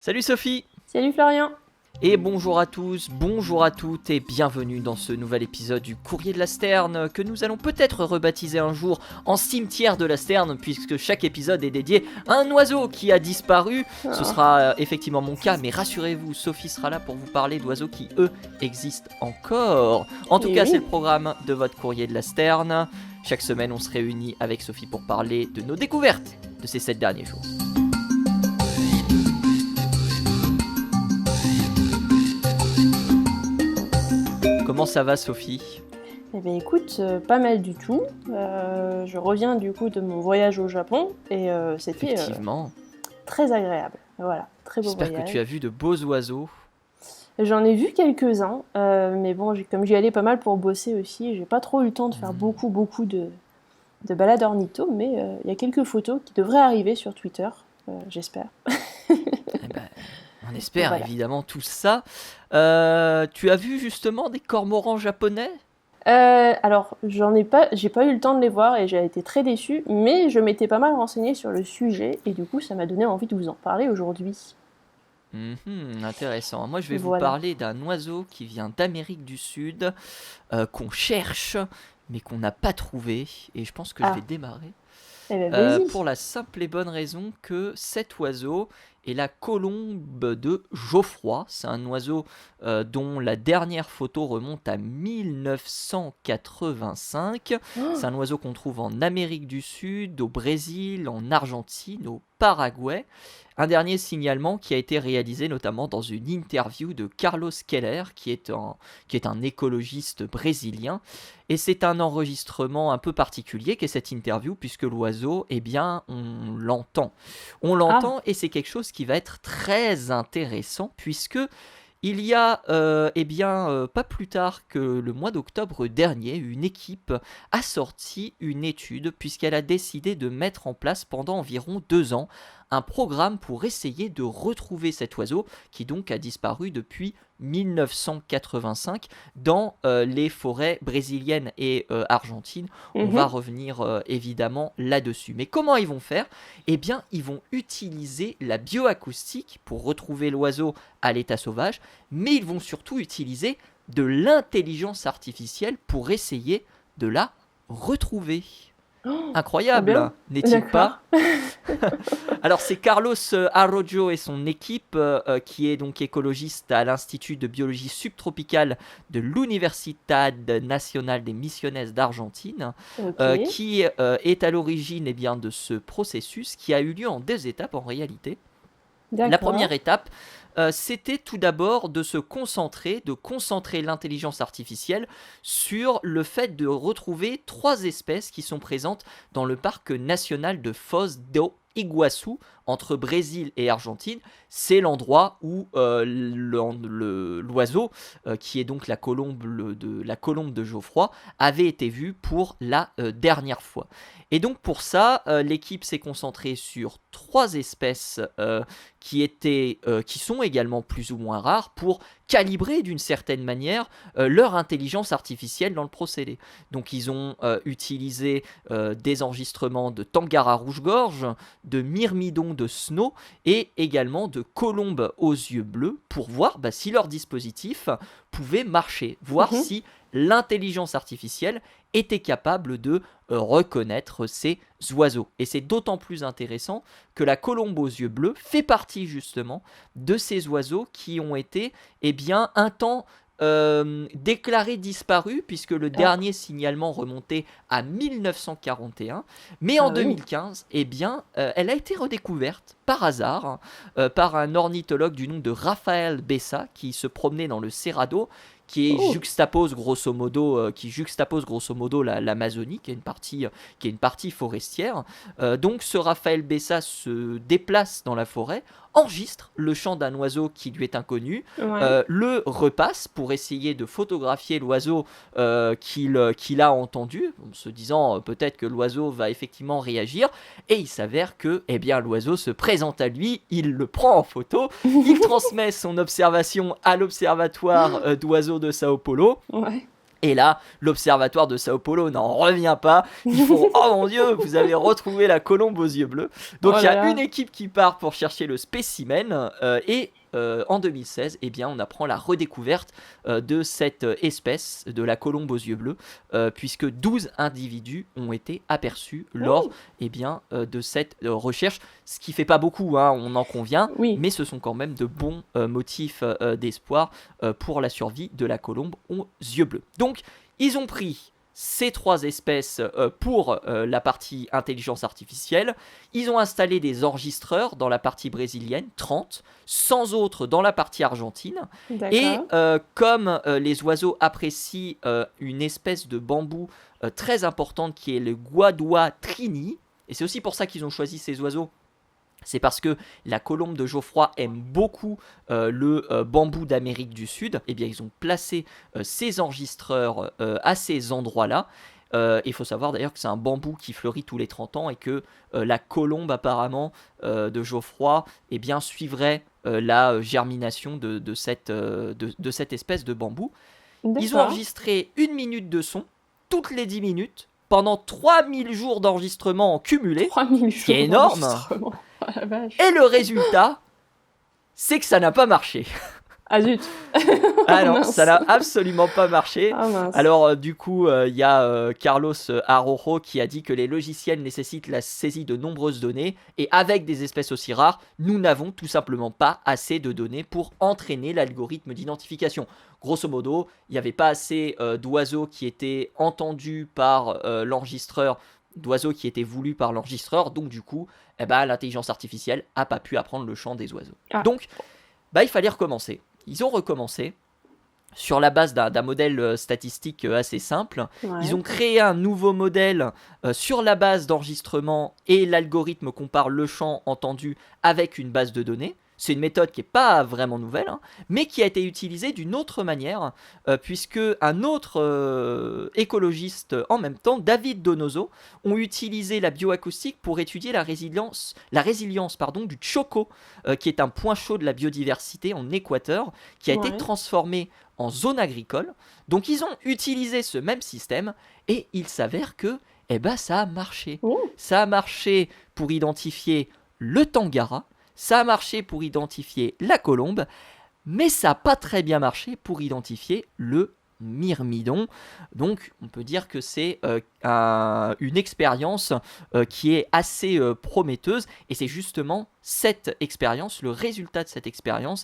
Salut Sophie. Salut Florian. Et bonjour à tous, bonjour à toutes et bienvenue dans ce nouvel épisode du Courrier de la Sterne que nous allons peut-être rebaptiser un jour en cimetière de la Sterne puisque chaque épisode est dédié à un oiseau qui a disparu. Ce sera effectivement mon cas, mais rassurez-vous, Sophie sera là pour vous parler d'oiseaux qui eux existent encore. En tout cas, c'est le programme de votre Courrier de la Sterne. Chaque semaine, on se réunit avec Sophie pour parler de nos découvertes de ces 7 derniers jours. Comment ça va Sophie ? Eh bien écoute, pas mal du tout. Je reviens du coup de mon voyage au Japon et c'était très agréable. Voilà, très beau voyage. J'espère que tu as vu de beaux oiseaux. J'en ai vu quelques-uns, mais bon, comme j'y allais pas mal pour bosser aussi, j'ai pas trop eu le temps de faire beaucoup de balades ornitho, mais il y a quelques photos qui devraient arriver sur Twitter, j'espère. On espère évidemment tout ça. Tu as vu justement des cormorans japonais ? Alors, j'ai pas eu le temps de les voir et j'ai été très déçue, mais je m'étais pas mal renseignée sur le sujet et du coup, ça m'a donné envie de vous en parler aujourd'hui. Intéressant. Moi, je vais vous parler d'un oiseau qui vient d'Amérique du Sud, qu'on cherche, mais qu'on n'a pas trouvé. Et je pense que je vais démarrer. Pour la simple et bonne raison que cet oiseau est la colombe de Geoffroy. C'est un oiseau dont la dernière photo remonte à 1985. C'est un oiseau qu'on trouve en Amérique du Sud, au Brésil, en Argentine, au Paraguay. Un dernier signalement qui a été réalisé notamment dans une interview de Carlos Keller, qui est un écologiste brésilien. Et c'est un enregistrement un peu particulier qu'est cette interview, puisque l'oiseau, eh bien, on l'entend. On l'entend et c'est quelque chose qui va être très intéressant, puisque il y a pas plus tard que le mois d'octobre dernier, une équipe a sorti une étude, puisqu'elle a décidé de mettre en place pendant environ 2 ans un programme pour essayer de retrouver cet oiseau qui donc a disparu depuis 1985 dans les forêts brésiliennes et argentines. On va revenir évidemment là-dessus. Mais comment ils vont faire ? Eh bien, ils vont utiliser la bioacoustique pour retrouver l'oiseau à l'état sauvage, mais ils vont surtout utiliser de l'intelligence artificielle pour essayer de la retrouver. Incroyable, n'est-il pas ? Alors c'est Carlos Arroyo et son équipe qui est donc écologiste à l'Institut de biologie subtropicale de l'Universidad Nacional de Misiones d'Argentine, qui est à l'origine de ce processus qui a eu lieu en 2 étapes en réalité. La première étape, c'était tout d'abord de concentrer l'intelligence artificielle sur le fait de retrouver 3 espèces qui sont présentes dans le parc national de Foz do Iguaçu, entre Brésil et Argentine. C'est l'endroit où l'oiseau, qui est donc la colombe de Geoffroy, avait été vu pour la dernière fois. Et donc pour ça, l'équipe s'est concentrée sur 3 espèces qui sont également plus ou moins rares pour calibrer d'une certaine manière leur intelligence artificielle dans le procédé. Donc ils ont utilisé des enregistrements de tangara rouge-gorge, de myrmidon de snow et également de colombes aux yeux bleus pour voir si leur dispositif pouvait marcher, voir si l'intelligence artificielle était capable de reconnaître ces oiseaux. Et c'est d'autant plus intéressant que la colombe aux yeux bleus fait partie justement de ces oiseaux qui ont été un temps déclarés disparus, puisque le dernier signalement remontait à 1941, mais en 2015, elle a été redécouverte par hasard par un ornithologue du nom de Rafael Bessa qui se promenait dans le Cerrado, qui juxtapose grosso modo l'Amazonie, qui est une partie forestière. Donc ce Rafael Bessa se déplace dans la forêt, enregistre le chant d'un oiseau qui lui est inconnu, le repasse pour essayer de photographier l'oiseau qu'il a entendu, en se disant peut-être que l'oiseau va effectivement réagir, et il s'avère que l'oiseau se présente à lui, il le prend en photo, il transmet son observation à l'observatoire d'oiseaux de Sao Paulo. Et là, l'observatoire de Sao Paulo n'en revient pas. Ils font oh mon Dieu, vous avez retrouvé la colombe aux yeux bleus. Donc il y a une équipe qui part pour chercher le spécimen et en 2016, eh bien, on apprend la redécouverte de cette espèce de la colombe aux yeux bleus, puisque 12 individus ont été aperçus lors eh bien, de cette recherche, ce qui fait pas beaucoup, hein, on en convient, mais ce sont quand même de bons motifs d'espoir pour la survie de la colombe aux yeux bleus. Donc, ils ont pris ces 3 espèces pour la partie intelligence artificielle. Ils ont installé des enregistreurs dans la partie brésilienne, 30, 100 autres dans la partie argentine. D'accord. Et comme les oiseaux apprécient une espèce de bambou très importante qui est le Guadua trini, et c'est aussi pour ça qu'ils ont choisi ces oiseaux, c'est parce que la colombe de Geoffroy aime beaucoup le bambou d'Amérique du Sud. Eh bien, ils ont placé ces enregistreurs à ces endroits-là. Il faut savoir d'ailleurs que c'est un bambou qui fleurit tous les 30 ans et que la colombe apparemment de Geoffroy eh bien, suivrait la germination de cette espèce de bambou. D'accord. Ils ont enregistré 1 minute de son toutes les 10 minutes pendant 3000 jours d'enregistrement en cumulé, 3000 jours, ce qui est énorme. Oh, la vache. Et le résultat, c'est que ça n'a pas marché. Ah zut. Ah non, ça n'a absolument pas marché. Alors du coup, il y a Carlos Arrojo qui a dit que les logiciels nécessitent la saisie de nombreuses données et avec des espèces aussi rares, nous n'avons tout simplement pas assez de données pour entraîner l'algorithme d'identification. Grosso modo, il n'y avait pas assez d'oiseaux qui étaient entendus par l'enregistreur, d'oiseaux qui étaient voulus par l'enregistreur, donc du coup, eh ben, l'intelligence artificielle n'a pas pu apprendre le chant des oiseaux. Donc, il fallait recommencer. Ils ont recommencé sur la base d'un modèle statistique assez simple. Ouais. Ils ont créé un nouveau modèle sur la base d'enregistrement et l'algorithme compare le chant entendu avec une base de données. C'est une méthode qui n'est pas vraiment nouvelle, hein, mais qui a été utilisée d'une autre manière, puisque un autre écologiste en même temps, David Donoso, ont utilisé la bioacoustique pour étudier la résilience du choco, qui est un point chaud de la biodiversité en Équateur, qui a été transformé en zone agricole. Donc ils ont utilisé ce même système, et il s'avère que ça a marché. Ça a marché pour identifier le tangara, ça a marché pour identifier la colombe, mais ça n'a pas très bien marché pour identifier le myrmidon. Donc on peut dire que c'est une expérience qui est assez prometteuse, et c'est justement cette expérience, le résultat de cette expérience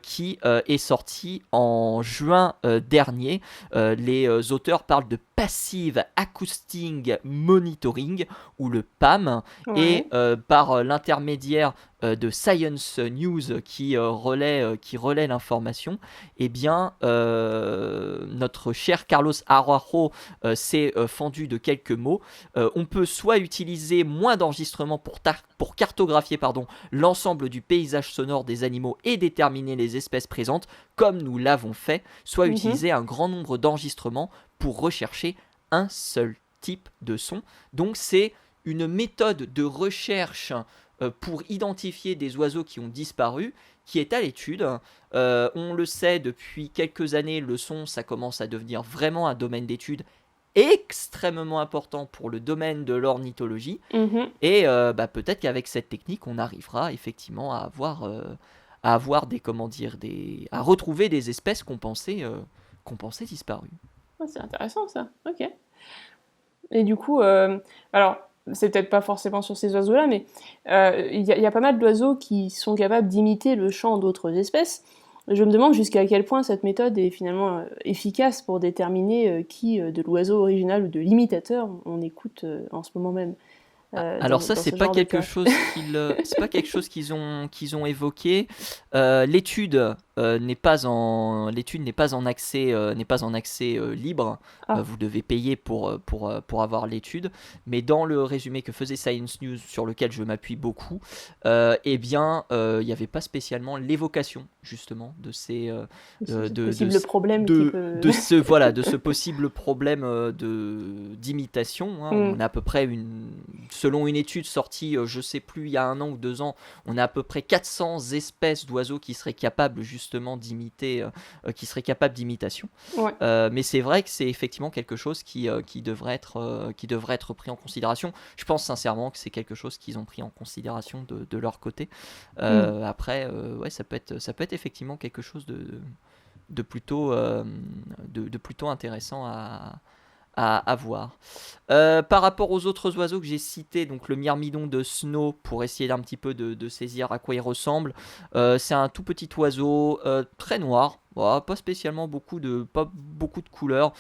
qui est sorti en juin dernier. Les auteurs parlent de Passive Acoustic Monitoring, ou le PAM, et par l'intermédiaire de Science News qui relaie l'information, eh bien notre cher Carlos Araujo s'est fendu de quelques mots. On peut soit utiliser moins d'enregistrements pour cartographier l'ensemble du paysage sonore des animaux et déterminer les espèces présentes, comme nous l'avons fait, soit utiliser un grand nombre d'enregistrements pour rechercher un seul type de son. Donc c'est une méthode de recherche pour identifier des oiseaux qui ont disparu, qui est à l'étude. On le sait depuis quelques années, le son, ça commence à devenir vraiment un domaine d'étude extrêmement important pour le domaine de l'ornithologie. Et peut-être qu'avec cette technique, on arrivera effectivement à avoir à retrouver des espèces qu'on pensait disparues. C'est intéressant ça, ok. Et du coup, alors, c'est peut-être pas forcément sur ces oiseaux-là, mais il y a pas mal d'oiseaux qui sont capables d'imiter le chant d'autres espèces. Je me demande jusqu'à quel point cette méthode est finalement efficace pour déterminer qui de l'oiseau original ou de l'imitateur on écoute en ce moment même. Alors ça, c'est pas quelque chose qu'ils ont évoqué. L'étude n'est pas en accès libre. Vous devez payer pour avoir l'étude. Mais dans le résumé que faisait Science News, sur lequel je m'appuie beaucoup, il n'y avait pas spécialement l'évocation justement de ces de ce possible problème d'imitation. Hein. On a à peu près selon une étude sortie, je sais plus, il y a 1 an ou 2 ans, on a à peu près 400 espèces d'oiseaux qui seraient capables justement justement qui serait capable d'imitation. Ouais. Mais c'est vrai que c'est effectivement quelque chose qui devrait être pris en considération. Je pense sincèrement que c'est quelque chose qu'ils ont pris en considération de leur côté. Après, ouais, ça peut être effectivement quelque chose de plutôt, de plutôt intéressant à voir. Par rapport aux autres oiseaux que j'ai cités, donc le myrmidon de Snow, pour essayer d'un petit peu de saisir à quoi il ressemble, c'est un tout petit oiseau très noir. Voilà, pas beaucoup de couleurs,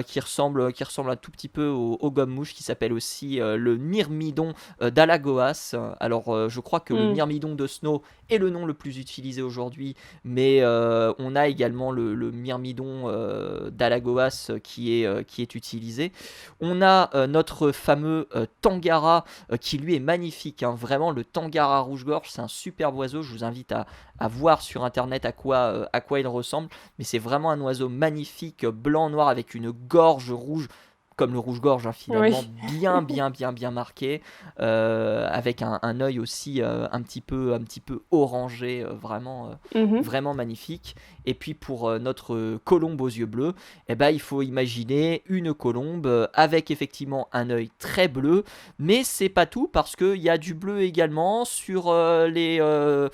qui ressemble un tout petit peu au gomme-mouche, qui s'appelle aussi le myrmidon d'Alagoas. Alors je crois que le myrmidon de Snow est le nom le plus utilisé aujourd'hui, mais on a également le myrmidon d'Alagoas qui est utilisé. On a notre fameux Tangara qui lui est magnifique, hein. Vraiment, le Tangara rouge-gorge, c'est un superbe oiseau. Je vous invite à voir sur internet à quoi il ressemble. Mais c'est vraiment un oiseau magnifique, blanc-noir avec une gorge rouge, comme le rouge-gorge, hein, finalement, Oui. bien, bien, bien, bien marqué, avec un œil aussi un petit peu orangé, vraiment magnifique. Et puis pour notre colombe aux yeux bleus, eh ben, il faut imaginer une colombe avec effectivement un œil très bleu, mais c'est pas tout parce qu'il y a du bleu également sur une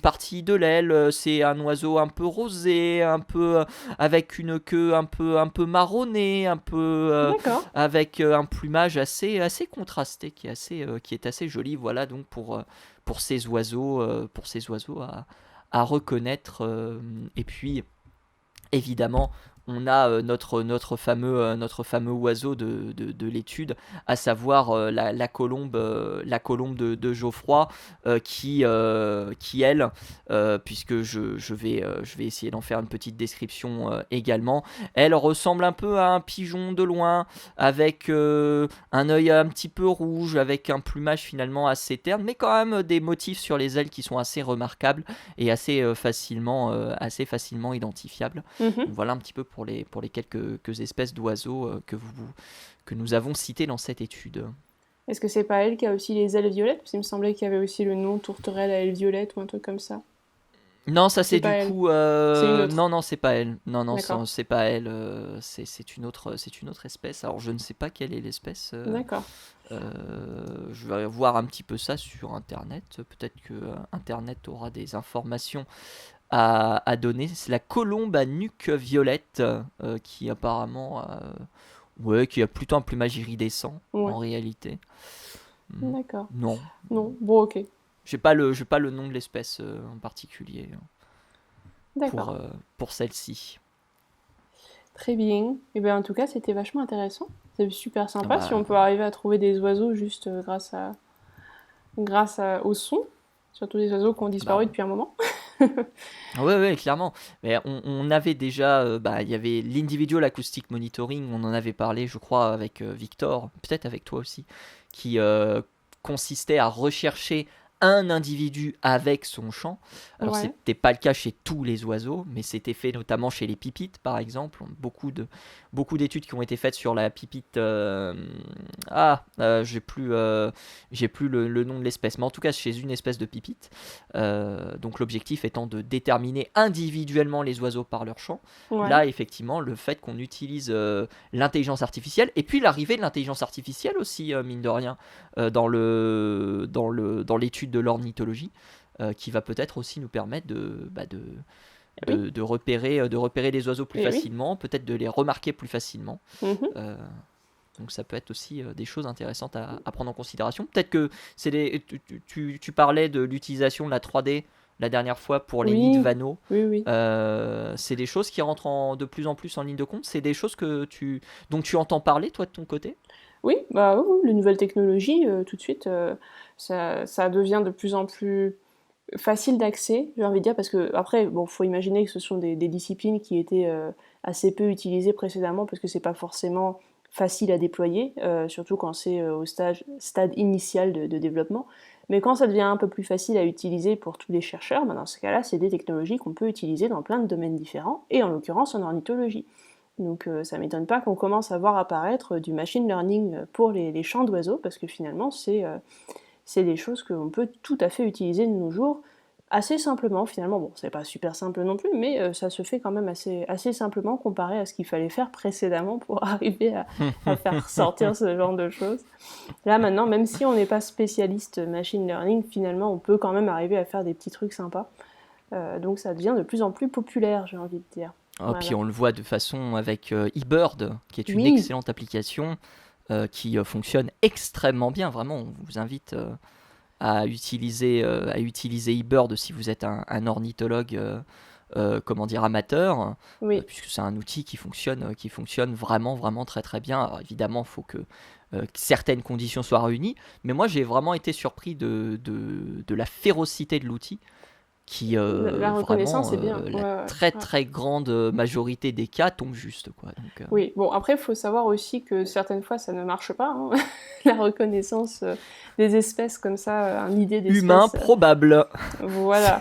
partie de l'aile. C'est un oiseau un peu rosé, un peu avec une queue un peu marronnée, D'accord. avec un plumage assez contrasté qui est assez joli. Voilà donc pour ces oiseaux, à reconnaître. Et puis évidemment, on a notre fameux oiseau de l'étude, à savoir la colombe de Geoffroy, qui elle, puisque je vais essayer d'en faire une petite description également, elle ressemble un peu à un pigeon de loin, avec un œil un petit peu rouge, avec un plumage finalement assez terne, mais quand même des motifs sur les ailes qui sont assez remarquables et assez facilement identifiables. Donc voilà un petit peu pour les quelques espèces d'oiseaux que nous avons cités dans cette étude. Est-ce que c'est pas elle qui a aussi les ailes violettes? Parce qu'il me semblait qu'il y avait aussi le nom tourterelle à ailes violettes ou un truc comme ça. Non, ça C'est c'est pas du elle. coup. C'est une Non, autre. non, c'est pas elle. Non, non, D'accord. c'est pas elle. C'est une autre espèce. Alors je ne sais pas quelle est l'espèce. D'accord. Je vais voir un petit peu ça sur Internet. Peut-être que Internet aura des informations à donner. C'est la colombe à nuque violette, qui apparemment, ouais, qui a plutôt un plumage iridescent Ouais. en réalité. D'accord. Non, Non. Bon, ok. j'ai pas le nom de l'espèce en particulier pour, D'accord. euh, pour celle-ci. Très bien. Et bien, en tout cas, c'était vachement intéressant. C'est super Ah sympa si bah, on peut arriver à trouver des oiseaux juste au son. Surtout des oiseaux qui ont bah, disparu depuis un moment. ouais, ouais, clairement. Mais on avait déjà, il y avait l'individual acoustic monitoring, on en avait parlé, je crois, avec Victor, peut-être avec toi aussi, qui consistait à rechercher un individu avec son chant. Alors, Ouais. c'était pas le cas chez tous les oiseaux, mais c'était fait notamment chez les pipites, par exemple. Beaucoup d'études qui ont été faites sur la pipite. J'ai plus le nom de l'espèce, mais en tout cas, chez une espèce de pipite. Donc l'objectif étant de déterminer individuellement les oiseaux par leur chant. Ouais. Là, effectivement, le fait qu'on utilise l'intelligence artificielle, et puis l'arrivée de l'intelligence artificielle aussi, mine de rien, dans l'étude de l'ornithologie, qui va peut-être aussi nous permettre Oui. de repérer les oiseaux plus Et oui. facilement, peut-être de les remarquer plus facilement. Mhm. Euh, donc ça peut être aussi des choses intéressantes à prendre en considération. Peut-être que tu parlais de l'utilisation de la 3D la dernière fois pour les nids de Oui. vanneaux. Oui, oui. C'est des choses qui rentrent de plus en plus en ligne de compte. C'est des choses dont tu entends parler, toi, de ton côté? Oui, bah oui, oui, les nouvelles technologies, tout de suite, ça devient de plus en plus facile d'accès, j'ai envie de dire, parce que après, bon, faut imaginer que ce sont des disciplines qui étaient assez peu utilisées précédemment, parce que c'est pas forcément facile à déployer, surtout quand c'est au stade initial de développement. Mais quand ça devient un peu plus facile à utiliser pour tous les chercheurs, ben dans ce cas-là, c'est des technologies qu'on peut utiliser dans plein de domaines différents, et en l'occurrence en ornithologie. Donc ça m'étonne pas qu'on commence à voir apparaître du machine learning pour les chants d'oiseaux, parce que finalement, c'est des choses qu'on peut tout à fait utiliser de nos jours assez simplement finalement. Bon, c'est pas super simple non plus, mais ça se fait quand même assez simplement comparé à ce qu'il fallait faire précédemment pour arriver à faire sortir ce genre de choses. Là maintenant, même si on n'est pas spécialiste machine learning, finalement on peut quand même arriver à faire des petits trucs sympas. Donc ça devient de plus en plus populaire, j'ai envie de dire. Oh, puis Voilà. on le voit de façon avec eBird, qui est une Oui, excellente application qui fonctionne extrêmement bien. Vraiment, on vous invite à utiliser eBird si vous êtes un ornithologue comment dire, amateur, oui. puisque c'est un outil qui fonctionne vraiment, vraiment très très bien. Alors évidemment, il faut que certaines conditions soient réunies, mais moi j'ai vraiment été surpris de la férocité de l'outil qui La reconnaissance, vraiment c'est bien. la Ouais, ouais, très ouais. très grande majorité des cas tombe juste quoi. Donc, Oui, bon, après, il faut savoir aussi que certaines fois, ça ne marche pas, hein. La reconnaissance des espèces comme ça, une idée humain d'espèce, probable. voilà.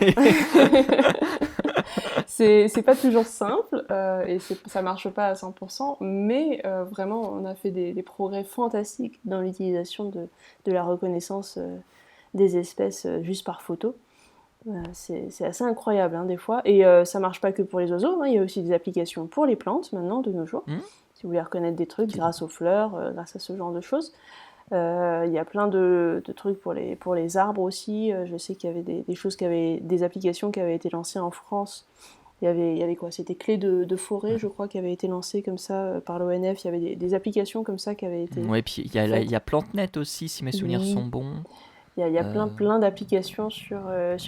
C'est- C'est pas toujours simple et ça marche pas à 100%, mais vraiment, on a fait des progrès fantastiques dans l'utilisation de la reconnaissance des espèces juste par photo. C'est assez incroyable hein, des fois. Et ça marche pas que pour les oiseaux, hein. Il y a aussi des applications pour les plantes maintenant, de nos jours. Hmm, Si vous voulez reconnaître des trucs ok. grâce aux fleurs, grâce à ce genre de choses. Il y a plein de trucs pour les arbres aussi. Je sais qu'il y avait des choses des applications qui avaient été lancées en France. Il y avait quoi? C'était Clé de forêt, je crois, qui avait été lancé comme ça par l'ONF. Il y avait des applications comme ça qui avaient été Ouais, puis il faites. y a PlanteNet aussi, si mes souvenirs Oui, sont bons. il y a Euh, plein d'applications sur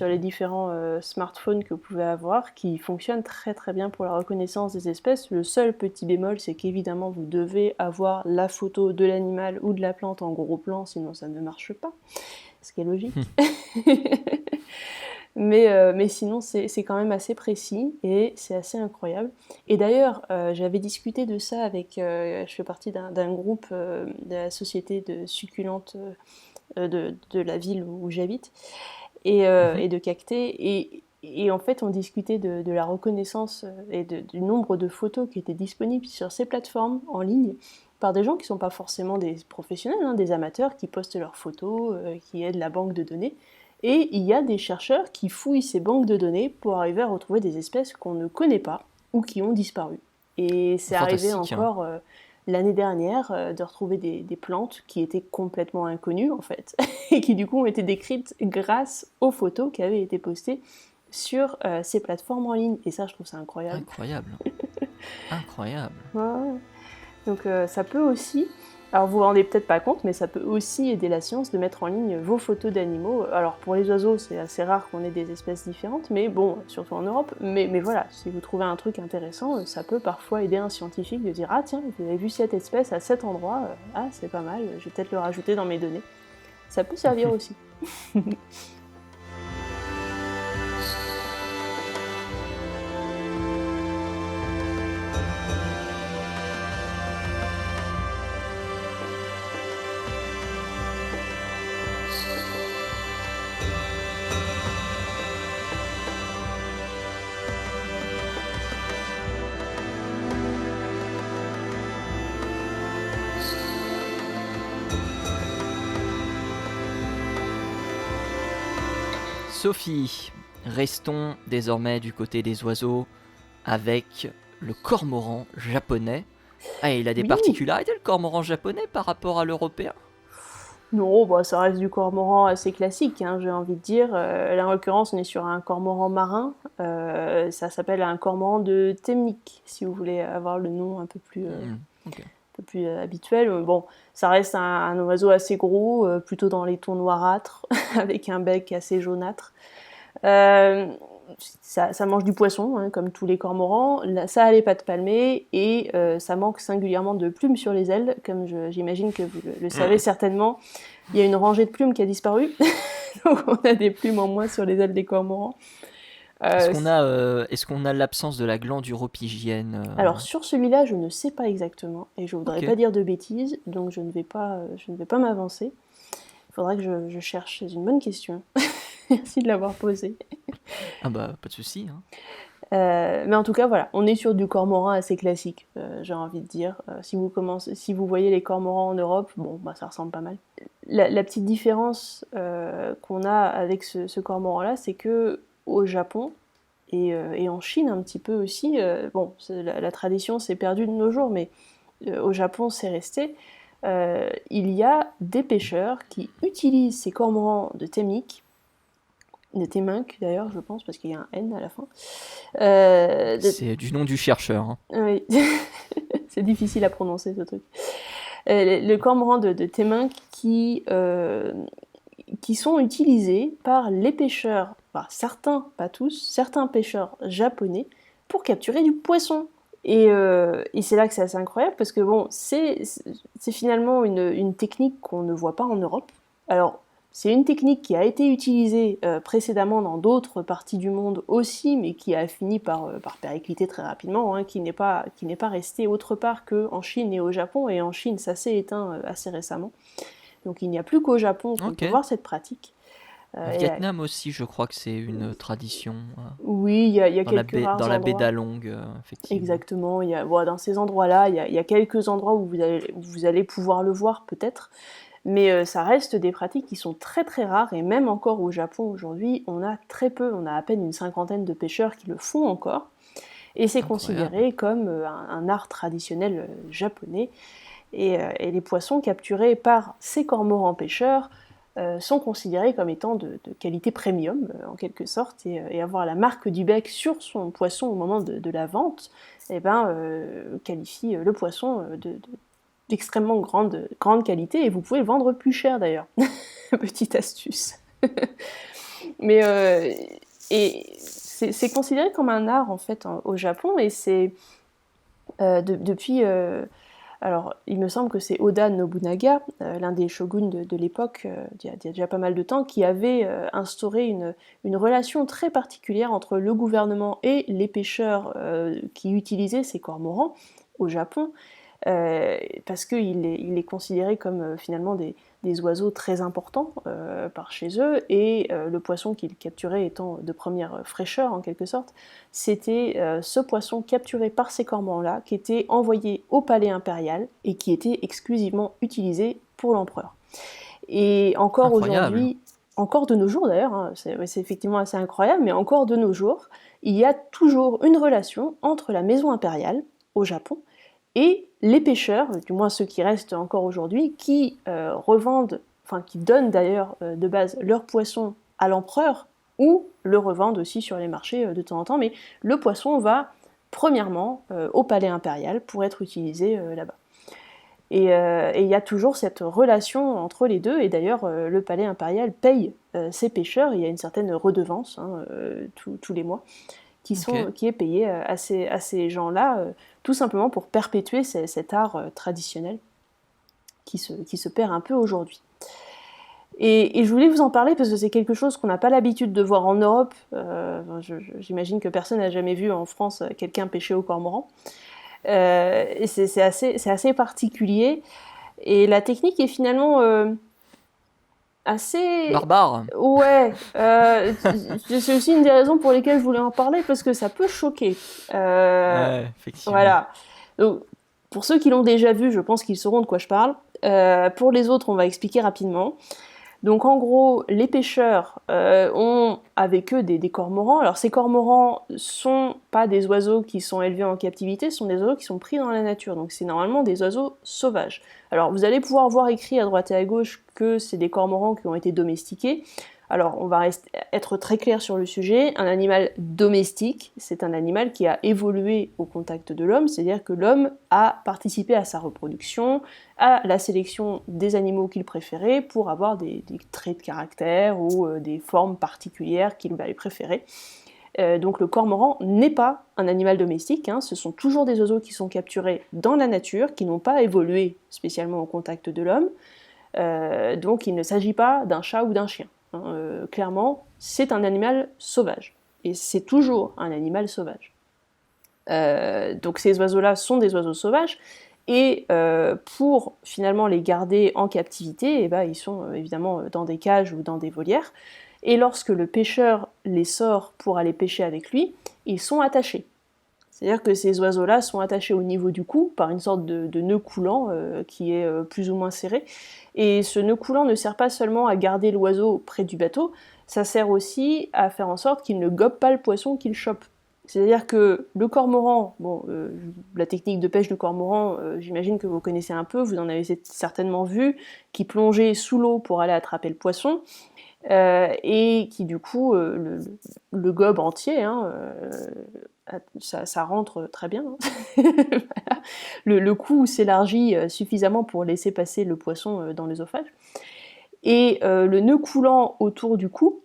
les différents smartphones que vous pouvez avoir qui fonctionnent très très bien pour la reconnaissance des espèces. Le seul petit bémol, c'est qu'évidemment, vous devez avoir la photo de l'animal ou de la plante en gros plan, sinon ça ne marche pas, ce qui est logique. Mais sinon, c'est quand même assez précis et c'est assez incroyable. Et d'ailleurs, j'avais discuté de ça avec... je fais partie d'un groupe de la société de succulentes de la ville où j'habite mhm. et de Cacté. Et en fait, on discutait de la reconnaissance et du nombre de photos qui étaient disponibles sur ces plateformes en ligne par des gens qui ne sont pas forcément des professionnels, hein, des amateurs qui postent leurs photos, qui aident la banque de données. Et il y a des chercheurs qui fouillent ces banques de données pour arriver à retrouver des espèces qu'on ne connaît pas ou qui ont disparu. Et c'est arrivé Fantastique, hein. encore l'année dernière de retrouver des plantes qui étaient complètement inconnues en fait et qui du coup ont été décrites grâce aux photos qui avaient été postées sur ces plateformes en ligne. Et ça, je trouve ça incroyable. Incroyable, incroyable. Ouais, ouais. Donc ça peut aussi, alors vous vous rendez peut-être pas compte, mais ça peut aussi aider la science de mettre en ligne vos photos d'animaux. Alors pour les oiseaux, c'est assez rare qu'on ait des espèces différentes, mais bon, surtout en Europe. Mais voilà, si vous trouvez un truc intéressant, ça peut parfois aider un scientifique de dire ah tiens, vous avez vu cette espèce à cet endroit, ah c'est pas mal, je vais peut-être le rajouter dans mes données. Ça peut servir aussi. Sophie, restons désormais du côté des oiseaux avec le cormoran japonais. Ah, il a des Oui, particularités le cormoran japonais par rapport à l'européen. non, bah, ça reste du cormoran assez classique, hein, j'ai envie de dire. Là, en l'occurrence, on est sur un cormoran marin. Ça s'appelle un cormoran de Temnik, si vous voulez avoir le nom un peu plus, Hmm, ok. habituel. Bon, ça reste un oiseau assez gros, plutôt dans les tons noirâtres, avec un bec assez jaunâtre. Euh, ça mange du poisson, hein, comme tous les cormorans. Ça a les pattes palmées et ça manque singulièrement de plumes sur les ailes, comme j'imagine que vous le savez certainement. Il y a une rangée de plumes qui a disparu, donc on a des plumes en moins sur les ailes des cormorans. Euh, Est-ce qu'on a l'absence de la glande uropygienne alors sur celui-là, je ne sais pas exactement et je voudrais Ok. pas dire de bêtises, donc je ne vais pas m'avancer. Il faudrait que je cherche, c'est une bonne question. Merci de l'avoir posée. Ah bah, pas de souci, hein. Mais en tout cas, voilà, on est sur du cormoran assez classique, j'ai envie de dire. Si vous voyez les cormorans en Europe, bon, bah, ça ressemble pas mal. La petite différence qu'on a avec ce cormoran-là, c'est que au Japon et en Chine un petit peu aussi. Bon, la tradition s'est perdue de nos jours, mais au Japon c'est resté. Il y a des pêcheurs qui utilisent ces cormorans de Temminck d'ailleurs, je pense, parce qu'il y a un N à la fin. C'est du nom du chercheur. Hein. Oui, c'est difficile à prononcer ce truc. Le cormoran de Temminck qui sont utilisés par les pêcheurs, enfin, certains, pas tous, certains pêcheurs japonais pour capturer du poisson. Et c'est là que c'est assez incroyable parce que bon, c'est finalement une technique qu'on ne voit pas en Europe. Alors, c'est une technique qui a été utilisée précédemment dans d'autres parties du monde aussi, mais qui a fini par péricliter très rapidement, hein, qui n'est pas restée autre part qu'en Chine et au Japon. Et en Chine, ça s'est éteint assez récemment. Donc il n'y a plus qu'au Japon qu'on peut voir cette pratique. Vietnam aussi, je crois que c'est une tradition. Oui, il y a quelques rares endroits. Dans la baie d'Along, effectivement. Exactement. Dans ces endroits-là, il y a quelques endroits où vous allez pouvoir le voir peut-être. Mais ça reste des pratiques qui sont très très rares. Et même encore au Japon aujourd'hui, on a très peu. On a à peine une 50aine de pêcheurs qui le font encore. Et c'est considéré comme un art traditionnel japonais. Et les poissons capturés par ces cormorans pêcheurs sont considérés comme étant de qualité premium, en quelque sorte, et avoir la marque du bec sur son poisson au moment de la vente, qualifie le poisson d'extrêmement grande qualité, et vous pouvez le vendre plus cher d'ailleurs. Petite astuce. Mais c'est considéré comme un art en fait au Japon, et c'est depuis... alors, il me semble que c'est Oda Nobunaga, l'un des shoguns de l'époque, il y a déjà pas mal de temps, qui avait instauré une relation très particulière entre le gouvernement et les pêcheurs qui utilisaient ces cormorans au Japon, parce qu'il est considéré comme finalement des oiseaux très importants par chez eux, et le poisson qu'ils capturaient étant de première fraîcheur en quelque sorte, c'était ce poisson capturé par ces cormorans-là qui était envoyé au palais impérial et qui était exclusivement utilisé pour l'empereur. Et encore aujourd'hui, encore de nos jours d'ailleurs, hein, c'est effectivement assez incroyable, mais encore de nos jours, il y a toujours une relation entre la maison impériale au Japon et les pêcheurs, du moins ceux qui restent encore aujourd'hui, qui revendent, enfin qui donnent d'ailleurs de base leur poisson à l'empereur, ou le revendent aussi sur les marchés de temps en temps, mais le poisson va premièrement au palais impérial pour être utilisé là-bas. Et il y a toujours cette relation entre les deux, et d'ailleurs le palais impérial paye ces pêcheurs, il y a une certaine redevance tous les mois, qui est payée à ces gens-là, tout simplement pour perpétuer cet art traditionnel qui se perd un peu aujourd'hui. Et je voulais vous en parler parce que c'est quelque chose qu'on n'a pas l'habitude de voir en Europe. J'imagine que personne n'a jamais vu en France quelqu'un pêcher au cormoran. Et c'est assez particulier. Et la technique est finalement assez... barbare. Ouais. C'est aussi une des raisons pour lesquelles je voulais en parler, parce que ça peut choquer. Ouais, effectivement. Voilà. Donc, pour ceux qui l'ont déjà vu, je pense qu'ils sauront de quoi je parle. Pour les autres, on va expliquer rapidement. Donc en gros, les pêcheurs ont avec eux des cormorans. Alors ces cormorans sont pas des oiseaux qui sont élevés en captivité, ce sont des oiseaux qui sont pris dans la nature. Donc c'est normalement des oiseaux sauvages. Alors vous allez pouvoir voir écrit à droite et à gauche que c'est des cormorans qui ont été domestiqués. Alors on va être très clair sur le sujet. Un animal domestique, c'est un animal qui a évolué au contact de l'homme, c'est-à-dire que l'homme a participé à sa reproduction, à la sélection des animaux qu'il préférait pour avoir des traits de caractère ou des formes particulières qu'il allait préférer. Donc le cormoran n'est pas un animal domestique, hein, ce sont toujours des oiseaux qui sont capturés dans la nature, qui n'ont pas évolué spécialement au contact de l'homme, donc il ne s'agit pas d'un chat ou d'un chien. Clairement, c'est un animal sauvage, et c'est toujours un animal sauvage. Donc ces oiseaux-là sont des oiseaux sauvages, et pour finalement les garder en captivité, ils sont évidemment dans des cages ou dans des volières, et lorsque le pêcheur les sort pour aller pêcher avec lui, ils sont attachés. C'est-à-dire que ces oiseaux-là sont attachés au niveau du cou par une sorte de nœud coulant qui est plus ou moins serré. Et ce nœud coulant ne sert pas seulement à garder l'oiseau près du bateau, ça sert aussi à faire en sorte qu'il ne gobe pas le poisson qu'il chope. C'est-à-dire que le cormoran, la technique de pêche du cormoran, j'imagine que vous connaissez un peu, vous en avez certainement vu, qui plongeait sous l'eau pour aller attraper le poisson, et qui du coup le gobe entier, ça rentre très bien. Voilà. Le cou s'élargit suffisamment pour laisser passer le poisson dans l'œsophage. Et le nœud coulant autour du cou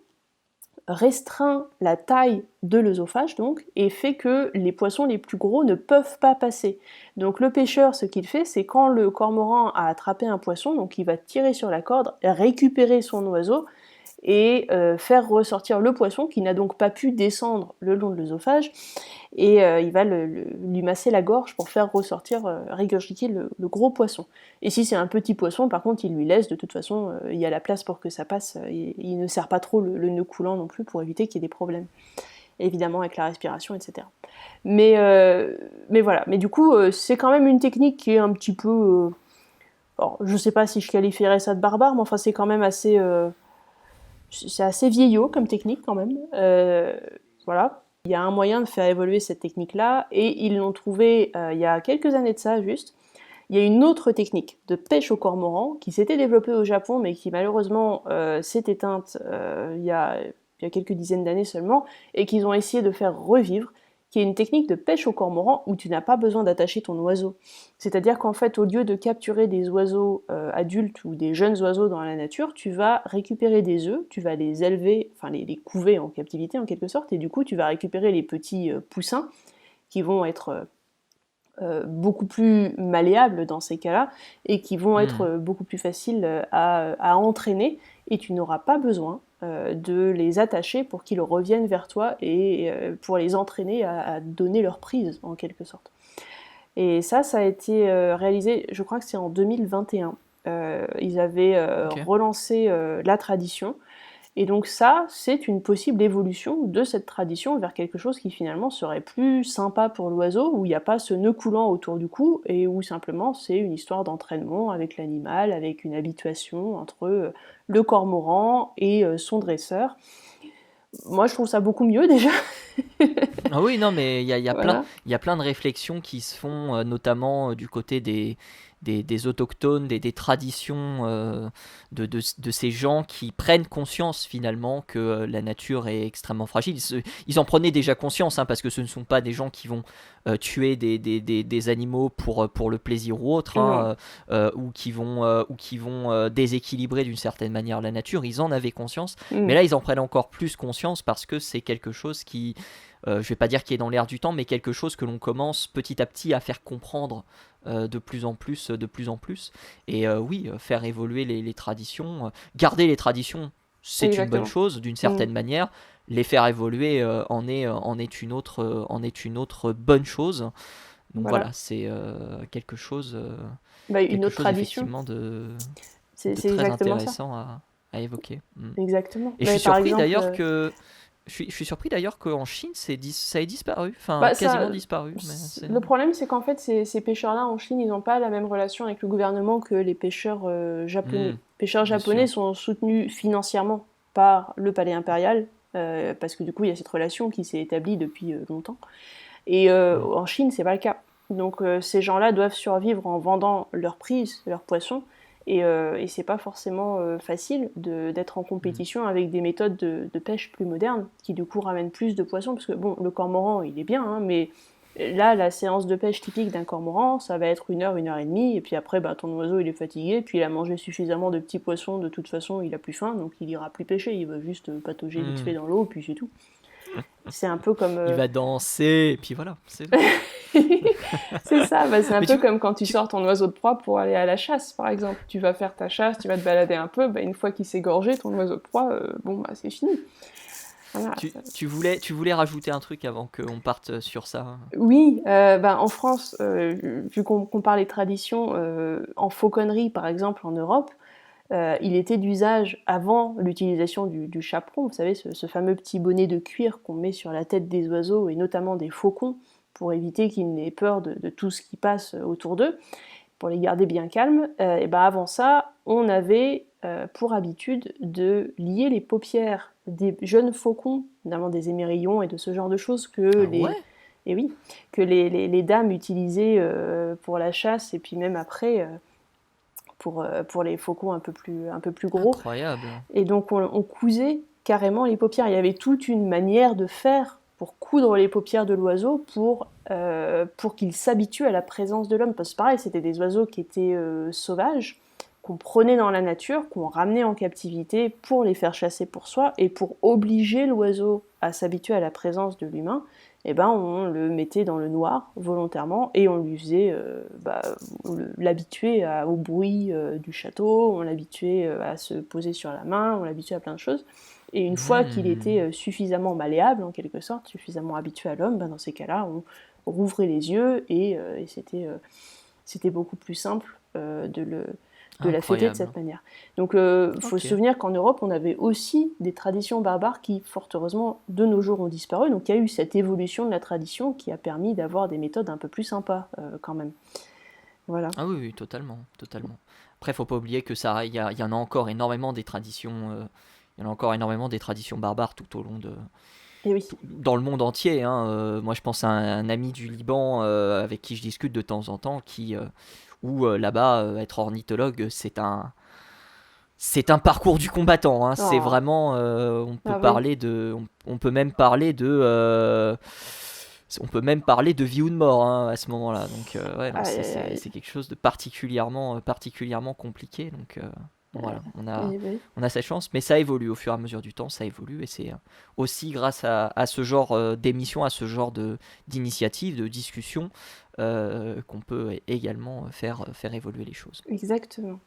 restreint la taille de l'œsophage donc, et fait que les poissons les plus gros ne peuvent pas passer. Donc le pêcheur, ce qu'il fait, c'est quand le cormoran a attrapé un poisson, donc il va tirer sur la corde, récupérer son oiseau, et faire ressortir le poisson qui n'a donc pas pu descendre le long de l'œsophage, et il va lui masser la gorge pour faire ressortir, régurgiter le gros poisson. Et si c'est un petit poisson, par contre, il lui laisse, de toute façon, il y a la place pour que ça passe, il ne serre pas trop le nœud coulant non plus pour éviter qu'il y ait des problèmes, évidemment avec la respiration, etc. Mais voilà, mais du coup, c'est quand même une technique qui est un petit peu... alors, je sais pas si je qualifierais ça de barbare, mais enfin c'est quand même assez... c'est assez vieillot comme technique quand même. Voilà. Il y a un moyen de faire évoluer cette technique-là, et ils l'ont trouvé il y a quelques années de ça juste. Il y a une autre technique de pêche au cormoran qui s'était développée au Japon, mais qui malheureusement s'est éteinte il y a quelques dizaines d'années seulement, et qu'ils ont essayé de faire revivre, qui est une technique de pêche au cormoran où tu n'as pas besoin d'attacher ton oiseau. C'est-à-dire qu'en fait, au lieu de capturer des oiseaux adultes ou des jeunes oiseaux dans la nature, tu vas récupérer des œufs, tu vas les élever, enfin les couver en captivité en quelque sorte, et du coup tu vas récupérer les petits poussins qui vont être beaucoup plus malléables dans ces cas-là, et qui vont être beaucoup plus faciles à entraîner, et tu n'auras pas besoin de les attacher pour qu'ils reviennent vers toi, et pour les entraîner à donner leur prise en quelque sorte. Et ça a été réalisé, je crois que c'est en 2021. Ils avaient relancé la tradition. Et donc ça, c'est une possible évolution de cette tradition vers quelque chose qui finalement serait plus sympa pour l'oiseau, où il n'y a pas ce nœud coulant autour du cou, et où simplement c'est une histoire d'entraînement avec l'animal, avec une habituation entre le cormoran et son dresseur. Moi, je trouve ça beaucoup mieux déjà. Ah oui, non, mais Voilà. il y a plein de réflexions qui se font, notamment du côté des autochtones, des traditions de ces gens qui prennent conscience finalement que la nature est extrêmement fragile. Ils en prenaient déjà conscience, hein, parce que ce ne sont pas des gens qui vont tuer des animaux pour le plaisir ou autre, hein, ou qui vont déséquilibrer d'une certaine manière la nature. Ils en avaient conscience, mais là ils en prennent encore plus conscience parce que c'est quelque chose qui... je vais pas dire qui est dans l'air du temps, mais quelque chose que l'on commence petit à petit à faire comprendre de plus en plus. Et oui, faire évoluer les traditions, garder les traditions, c'est Exactement. une bonne chose d'une certaine manière. Les faire évoluer en est une autre bonne chose. Donc voilà, c'est quelque chose, Une autre tradition, effectivement c'est de très exactement ça. intéressant à évoquer. Exactement. Et je suis Par surpris exemple, d'ailleurs que je suis surpris d'ailleurs qu'en Chine, ça ait disparu, enfin ça, quasiment disparu. Mais le problème, c'est qu'en fait, ces pêcheurs-là en Chine, ils n'ont pas la même relation avec le gouvernement que les pêcheurs japonais. Les pêcheurs bien japonais sûr. sont soutenus financièrement par le palais impérial, parce que du coup, il y a cette relation qui s'est établie depuis longtemps. Et en Chine, c'est pas le cas. Donc ces gens-là doivent survivre en vendant leurs prises, leurs poissons, et c'est pas forcément facile d'être en compétition avec des méthodes de pêche plus modernes, qui du coup ramènent plus de poissons, parce que bon, le cormoran, il est bien, hein, mais là, la séance de pêche typique d'un cormoran, ça va être 1 heure, 1 heure et demie, et puis après, ton oiseau, il est fatigué, puis il a mangé suffisamment de petits poissons, de toute façon, il a plus faim, donc il ira plus pêcher, il va juste patauger vite fait dans l'eau, puis c'est tout. C'est un peu comme... Il va danser, et puis voilà. c'est ça, c'est un Mais peu comme quand tu sors ton oiseau de proie pour aller à la chasse, par exemple. Tu vas faire ta chasse, tu vas te balader un peu, une fois qu'il s'est gorgé, ton oiseau de proie, c'est fini. Voilà. Tu voulais rajouter un truc avant qu'on parte sur ça? Oui, en France, vu qu'on parle des traditions, en fauconnerie, par exemple, en Europe, il était d'usage, avant l'utilisation du chaperon, vous savez, ce fameux petit bonnet de cuir qu'on met sur la tête des oiseaux, et notamment des faucons, pour éviter qu'ils n'aient peur de tout ce qui passe autour d'eux, pour les garder bien calmes. Et ben avant ça, on avait pour habitude de lier les paupières des jeunes faucons, notamment des émerillons et de ce genre de choses et oui, que les dames utilisaient pour la chasse et puis même après pour les faucons un peu plus gros. Incroyable. Et donc on cousait carrément les paupières. Il y avait toute une manière de faire pour coudre les paupières de l'oiseau pour qu'il s'habitue à la présence de l'homme. Parce que pareil, c'était des oiseaux qui étaient sauvages, qu'on prenait dans la nature, qu'on ramenait en captivité pour les faire chasser pour soi, et pour obliger l'oiseau à s'habituer à la présence de l'humain, eh ben, on le mettait dans le noir volontairement et on lui faisait l'habituer au bruit du château, on l'habituait à se poser sur la main, on l'habituait à plein de choses. Et une fois qu'il était suffisamment malléable, en quelque sorte, suffisamment habitué à l'homme, ben dans ces cas-là, on rouvrait les yeux et c'était beaucoup plus simple de la fêter de cette manière. Donc il faut se souvenir qu'en Europe, on avait aussi des traditions barbares qui, fort heureusement, de nos jours ont disparu. Donc il y a eu cette évolution de la tradition qui a permis d'avoir des méthodes un peu plus sympas quand même. Voilà. Ah oui, totalement. Après, faut pas oublier que ça, il y en a encore énormément des traditions. Il y en a encore énormément des traditions barbares tout au long de. Et oui. Dans le monde entier. Moi, je pense à un ami du Liban avec qui je discute de temps en temps où là-bas, être ornithologue, c'est un parcours du combattant. C'est vraiment, on peut même parler de vie ou de mort à ce moment-là. Donc c'est quelque chose de particulièrement compliqué. Donc voilà, on a cette chance, mais ça évolue au fur et à mesure du temps, ça évolue, et c'est aussi grâce à ce genre d'émission, à ce genre d'initiative, de discussion, qu'on peut également faire évoluer les choses. Exactement.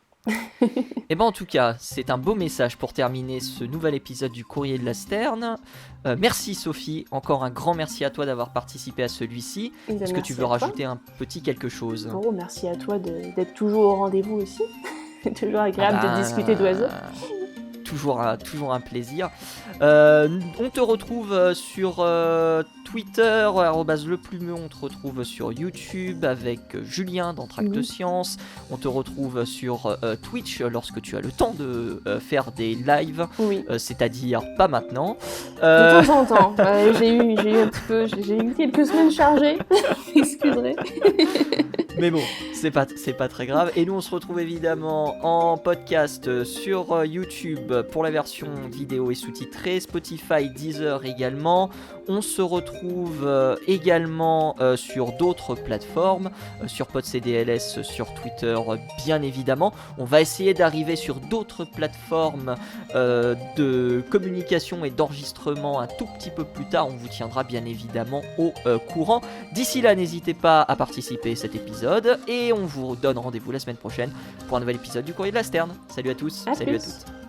Et ben en tout cas, c'est un beau message pour terminer ce nouvel épisode du Courrier de la Sterne. Merci Sophie, encore un grand merci à toi d'avoir participé à celui-ci. Est-ce que tu veux rajouter un petit quelque chose ? Bon, merci à toi d'être toujours au rendez-vous aussi. C'est toujours agréable de discuter d'oiseaux. Toujours un plaisir. On te retrouve sur Twitter, @leplumeau. On te retrouve sur YouTube avec Julien d'Entracte Science. On te retrouve sur Twitch lorsque tu as le temps de faire des lives, c'est-à-dire pas maintenant. De temps en temps. J'ai eu quelques semaines chargées. Excuserez. Mais bon, c'est pas très grave. Et nous, on se retrouve évidemment en podcast sur YouTube pour la version vidéo et sous-titrée, Spotify, Deezer également. On se retrouve également sur d'autres plateformes, sur PodCDLS, sur Twitter bien évidemment. On va essayer d'arriver sur d'autres plateformes de communication et d'enregistrement un tout petit peu plus tard. On vous tiendra bien évidemment au courant. D'ici là, n'hésitez pas à participer à cet épisode et on vous donne rendez-vous la semaine prochaine pour un nouvel épisode du Courrier de la Sterne. Salut à tous, salut à toutes.